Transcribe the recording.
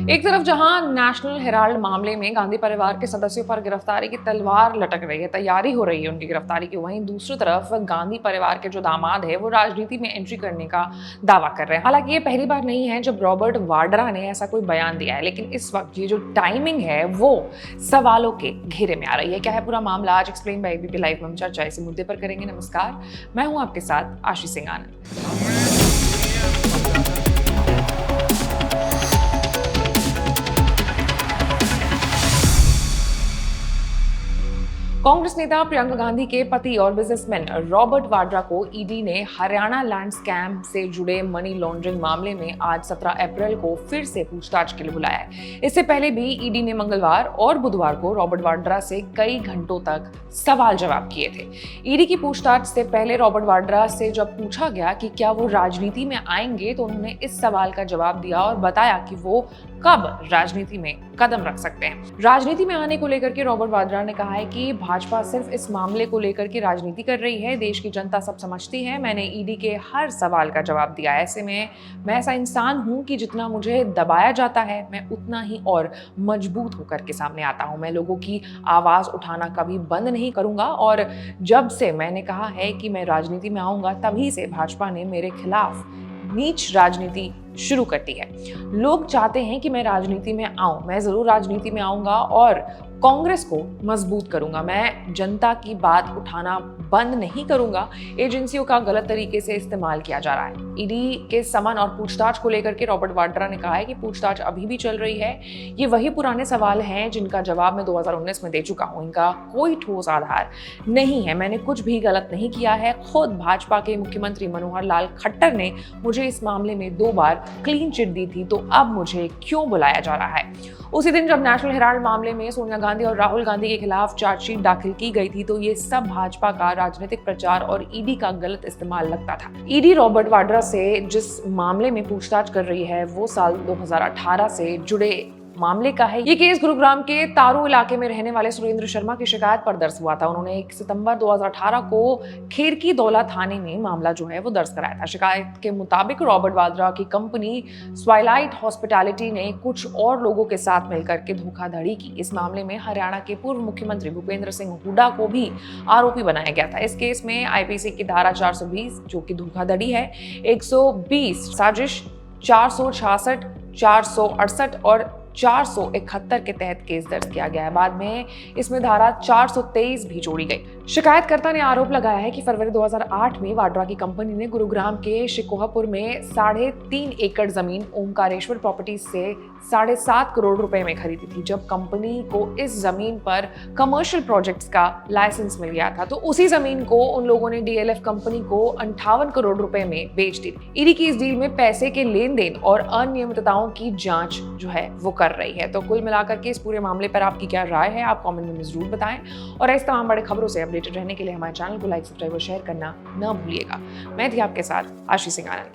एक तरफ जहां नेशनल हेराल्ड मामले में गांधी परिवार के सदस्यों पर गिरफ्तारी की तलवार लटक रही है, तैयारी हो रही है उनकी गिरफ्तारी की, वहीं दूसरी तरफ गांधी परिवार के जो दामाद है वो राजनीति में एंट्री करने का दावा कर रहे हैं। हालांकि ये पहली बार नहीं है जब रॉबर्ट वाड्रा ने ऐसा कोई बयान दिया है, लेकिन इस वक्त ये जो टाइमिंग है वो सवालों के घेरे में आ रही है। क्या है पूरा मामला, आज एक्सप्लेन बाय एबीपी लाइव में हम चर्चा इसी मुद्दे पर करेंगे। नमस्कार, मैं हूं आपके साथ आशीष सिंह आनंद। कांग्रेस नेता प्रियंका गांधी के पति और बिजनेसमैन रॉबर्ट वाड्रा को ईडी ने हरियाणा लैंड स्कैम से जुड़े मनी लॉन्ड्रिंग मामले में आज 17 अप्रैल को फिर से पूछताछ के लिए बुलाया है। इससे पहले भी ईडी ने मंगलवार और बुधवार को रॉबर्ट वाड्रा से कई घंटों तक सवाल जवाब किए थे। ईडी की पूछताछ से पहले रॉबर्ट वाड्रा से जब पूछा गया कि क्या वो राजनीति में आएंगे, तो उन्होंने इस सवाल का जवाब दिया और बताया कि वो कब राजनीति में कदम रख सकते हैं। राजनीति में आने को लेकर के रॉबर्ट वाड्रा ने कहा है कि भाजपा सिर्फ इस मामले को लेकर के राजनीति कर रही है, देश की जनता सब समझती है। मैंने ईडी के हर सवाल का जवाब दिया। ऐसे में मैं ऐसा इंसान हूं कि जितना मुझे दबाया जाता है मैं उतना ही और मजबूत होकर के सामने आता हूं। मैं लोगों की आवाज उठाना कभी बंद नहीं करूंगा और जब से मैंने कहा है कि मैं राजनीति में आऊंगा, तभी से भाजपा ने मेरे खिलाफ नीच राजनीति शुरू करती है। लोग चाहते हैं कि मैं राजनीति में आऊं, मैं जरूर राजनीति में आऊंगा और कांग्रेस को मजबूत करूंगा। मैं जनता की बात उठाना बंद नहीं करूंगा। एजेंसियों का गलत तरीके से इस्तेमाल किया जा रहा है। ईडी के समन और पूछताछ को लेकर के रॉबर्ट वाड्रा ने कहा है कि पूछताछ अभी भी चल रही है। ये वही पुराने सवाल हैं जिनका जवाब मैं 2019 में दे चुका हूं। इनका कोई ठोस आधार नहीं है। मैंने कुछ भी गलत नहीं किया है। खुद भाजपा के मुख्यमंत्री मनोहर लाल खट्टर ने मुझे इस मामले में 2 बार क्लीन चिट दी थी, तो अब मुझे क्यों बुलाया जा रहा है। उसी दिन जब नेशनल हेराल्ड मामले में सोनिया गांधी और राहुल गांधी के खिलाफ चार्जशीट दाखिल की गई थी, तो ये सब भाजपा का राजनीतिक प्रचार और ईडी का गलत इस्तेमाल लगता था। ईडी रॉबर्ट वाड्रा से जिस मामले में पूछताछ कर रही है वो साल 2018 से जुड़े मामले का है। ये केस गुरुग्राम के तारू इलाके में रहने वाले सुरेंद्र शर्मा की शिकायत पर दर्ज हुआ था। उन्होंने 1 सितंबर 2018 को खिरकी दौला थाने में मामला जो है वो दर्ज कराया था। शिकायत के मुताबिक रॉबर्ट वाड्रा की कंपनी स्वाइलाइट हॉस्पिटैलिटी ने कुछ और लोगों के साथ मिलकर के धोखाधड़ी की। इस मामले में हरियाणा के पूर्व मुख्यमंत्री भूपेंद्र सिंह हुड्डा को भी आरोपी बनाया गया था। इस केस में आईपीसी की धारा 420 जो कि धोखाधड़ी है, 120 साजिश, 466, 468 और 471 के तहत केस दर्ज किया गया है। बाद में इसमें धारा 423 भी जोड़ी गई। शिकायतकर्ता ने आरोप लगाया है कि फरवरी 2008 में वाड्रा की कंपनी ने गुरुग्राम के शिकोहापुर में 3.5 एकड़ जमीन ओमकारेश्वर प्रॉपर्टीज से 7.5 करोड़ रुपए में खरीदी थी। जब कंपनी को इस जमीन पर कमर्शियल प्रोजेक्ट्स का लाइसेंस मिल गया था, तो उसी जमीन को उन लोगों ने डीएलएफ कंपनी को 58 करोड़ रुपए में बेच दी। ईडी की इस डील में पैसे के लेन देन और अनियमितताओं की जांच जो है वो कर रही है। तो कुल मिलाकर के इस पूरे मामले पर आपकी क्या राय है, आप कमेंट में जरूर बताएं और इस तमाम बड़े खबरों से अपडेटेड रहने के लिए हमारे चैनल को लाइक, सब्सक्राइब और शेयर करना न भूलिएगा। मैं थी आपके साथ आशीष सिंह आनंद।